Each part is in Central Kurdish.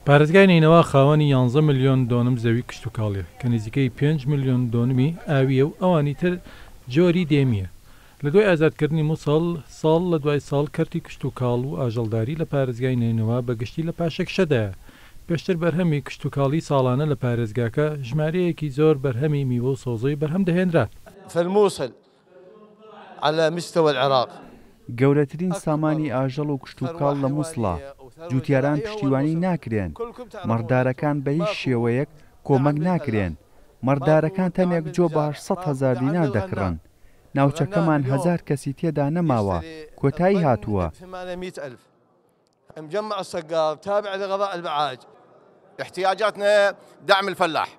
پارێزگای نینەوە خاوەنی 11 ملیۆن دۆنم زەوی کشتتوکاڵیە کە نزیکەی 5 ملیۆن دۆنمی ئاویە و ئەوانی تر جۆری دێمیە. لە دوای ئازادکردنی مووسڵ ساڵ لە دوای ساڵ کەرتی کشتتوکاڵ و ئاژەڵداری لە پارێزگای نینەوە بەگشتی لە پاشەکشەدایە. پێشتر بەرهەمی کشتتوکاڵی ساڵانە لە پارێزگاکە ژمارەیەکی زۆر بەرهەمی میوە و سۆزەی بەرهەم دەهێنرا. فالموصل على مستوى العراق گەورەترین سامانی ئاژەڵ و کشتتوکاڵ لە مووسڵە. جوتیاران پشتیوانی ناکرێن، مەڕدارەکان بە هیچ شێوەیەک کۆمەک ناکرێن. مەڕدارەکان تەنێک جۆ بە 800,000 دینار دەکڕن. ناوچەکەمان 1000 کەسی تێدا نەماوە، کۆتایی هاتووە. مجمع الصقار تابع لغذاء البعاج. احتياجاتنا دعم الفلاح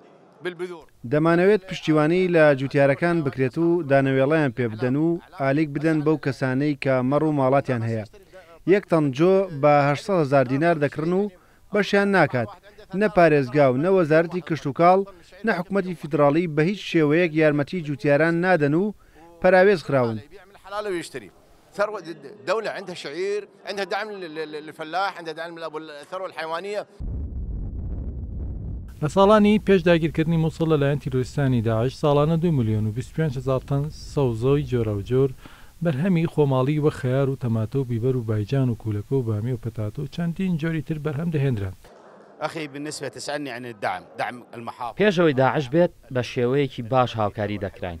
بالبذور. دەمانەوێت پشتیوانی لە جوتیارەکان بکرێت و دانەوێڵەیان پێ بدەن و ئالیک بدەن بەو کەسانەی کە مەڕ و ماڵاتیان هەیە. یەک تەن جۆ بە 800,000 دینار دەکڕن و بەشیان ناکات. نە پارێزگا و نە وەزارەتی کشتتوکاڵ نە حکوومەتی فیدراڵی بە هیچ شێوەیەک یارمەتی جوتیاران نادەن و پەراوێز خراون. الدولة عندها شعير، عندها دعم للفلاح، عندها دعم للثروة الحيوانية. لە ساڵانی پێش داگیرکردنی مووسڵ لەلایەن تیرۆریستانی داعش ساڵانە 2 ملیۆن و 25,000 تەن سەوزۆی جۆرەوجۆر بەرهەمی خۆماڵی وە خەیار و تەماتە و بیبەر و بایجان و کوولەکە و بامی و پەتاتە و چەندین جۆری تر بەرهەم دەهێنران. پێشەوەی داعش بێت بە شێوەیەکی باش هاوکاری دەکراین.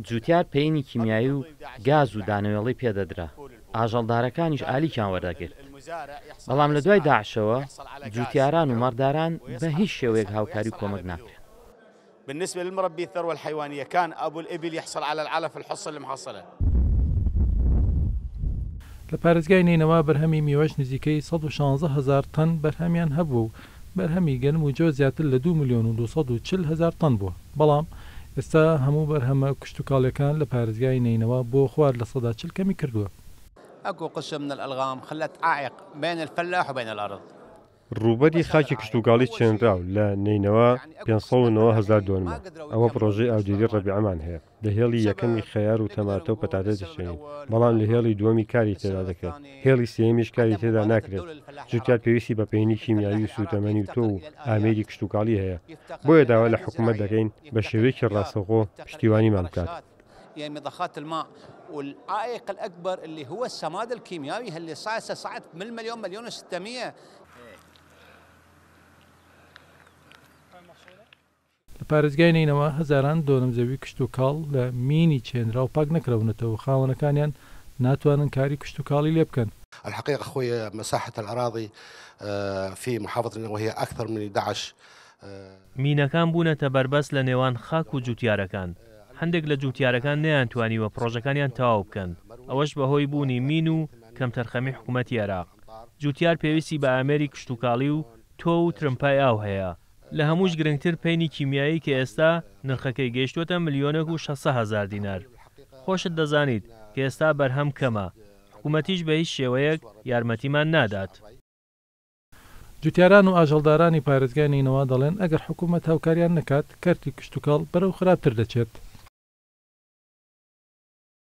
جوتیار پەینی کیمیایی و گاز و دانەوێڵی پێدەدرا. ئاژەڵدارەکانیش ئالیکیان وەردەگرت. بەڵام لە دوای داعشەوە جوتیاران و مەڕداران بە هیچ شێوەیەک هاوکاری کۆمەک ناکرێن. بالنسبة للمربي الثروة الحيوانية كان أبو الإبل يحصل على العلف الحصة المحصلة. لە پارێزگای نینەوە بەرهەمی میوەش نزیکەی 116,000 تەن بەرهەمیان هەبوو و بەرهەمی گەنم و جۆ زیاتر لە 2 ملیۆن و 240,000 تەن بووە. بەڵام ئێستا هەموو بەرهەمە کشتتوکاڵەکان لە پارێزگای نینەوە بۆ خوار لە 140 کەمی کردووە. أكو قسم من الألغام خلت عائق بين الفلاح وبين الأرض. ڕووبەری خاکی کشتتوکاڵی چێنراو لە نینەوە 509,000 دۆنمە. ئەوە پرۆژەی ئاودێری ڕەبیعەمان هەیە. لە هێڵی یەکەمی خەیار و تەماتە و پەتاتە دەشێنین، بەڵام لە هێڵی دووەمی کاری تێدا دەکرێت. هێڵی سێمیش کاری تێدا ناکرێت. جوتیار پێویستی بە پەینی کیمیایی و سوتەمەنی و تۆ و ئامێری کشتتوکاڵی هەیە. بۆیە داوا لە حکوومەت دەکەین بە شێوەیەکی ڕاستەوخۆ پشتیوانیمان بکات. يعني مضخات الماء والعائق الأكبر اللي هو السماد الكيميائي اللي صعد من مليون و600. لە پارێزگای نینەوە هەزاران دۆنم زەوی کشتتوکاڵ لە مینی چێنرا و پاک نەکرەونەتەوە خاوەنەکانیان ناتوانن کاری کشتتوکاڵی لێ بکەن. الحقيقة أخوي مساحة الأراضي في محافظة نينوى هي أكثر من 11. مینەکان بوونەتە بربەست لە نێوان خاک و جوتیارەکان. هەندێک لە جوتیارەکان نەیانتوانیوە پرۆژەکانیان تەواو بکەن. ئەوەش بەهۆی بوونی مین و کەم تەرخەمی حکوومەتی عێراق. جوتیار پێویستی بە ئامێری کشتتوکاڵی و تۆ و ترمپای ئاو هەیە. لە هەمووش گرنگتر پەینی کیمیایی کە ئێستا نرخەکەی گەیشتوتە 1,600,000 دینار. خۆشت دەزانیت کە ئێستا بەرهەم کەمە. حکوومەتیش بە هیچ شێوەیەک یارمەتیمان نادات. جوتیاران و ئاژەڵدارانی پارێزگای نینەوە دەڵێن ئەگەر حکوومەت هاوکاریان نەکات کەرتی کشتتوکاڵ بەرەو خراپتر دەچێت.